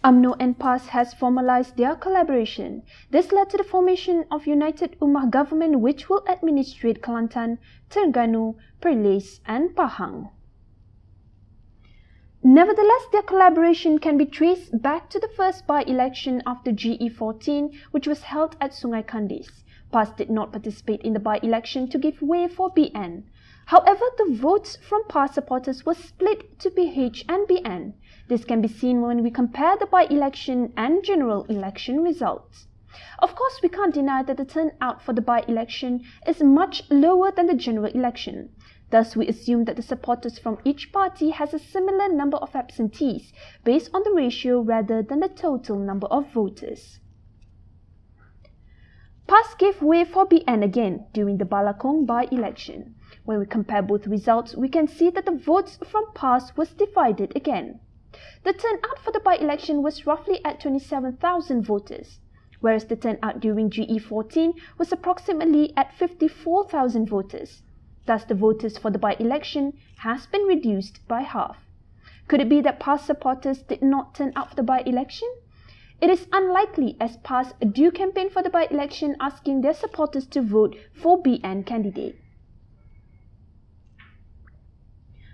UMNO and PAS has formalized their collaboration. This led to the formation of United Ummah Government, which will administrate Kelantan, Terengganu, Perlis and Pahang. Nevertheless, their collaboration can be traced back to the first by-election after GE14, which was held at Sg Kandis. PAS did not participate in the by-election to give way for BN. However, the votes from PAS supporters were split to PH and BN. This can be seen when we compare the by-election and general election results. Of course, we can't deny that the turnout for the by-election is much lower than the general election. Thus, we assume that the supporters from each party has a similar number of absentees based on the ratio rather than the total number of voters. PAS gave way for BN again during the Balakong by-election. When we compare both results, we can see that the votes from PAS was divided again. The turnout for the by-election was roughly at 27,000 voters, whereas the turnout during GE14 was approximately at 54,000 voters. Thus, the voters for the by-election has been reduced by half. Could it be that PAS supporters did not turn out for the by-election? It is unlikely, as PAS do campaign for the by-election asking their supporters to vote for BN candidate.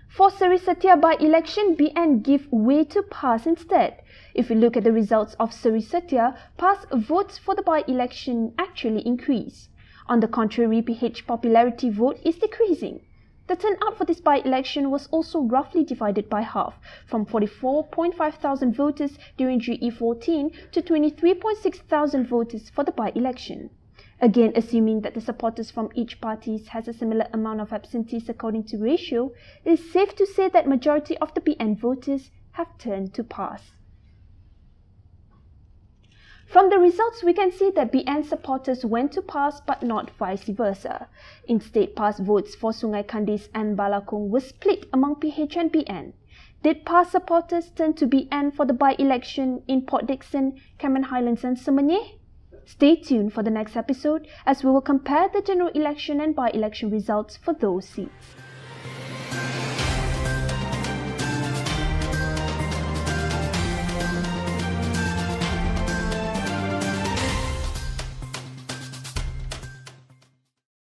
For Seri Setia by-election, BN give way to PAS instead. If we look at the results of Seri Setia, PAS votes for the by-election actually increase. On the contrary, PH popularity vote is decreasing. The turnout for this by-election was also roughly divided by half, from 44.5 thousand voters during GE14 to 23.6 thousand voters for the by-election. Again, assuming that the supporters from each party has a similar amount of absentees according to ratio, it is safe to say that majority of the BN voters have turned to PAS. From the results, we can see that BN supporters went to PAS but not vice versa. Instead, PAS votes for Sg Kandis and Balakong were split among PH and BN. Did PAS supporters turn to BN for the by-election in Port Dickson, Cameron Highlands and Semenyih? Stay tuned for the next episode as we will compare the general election and by-election results for those seats.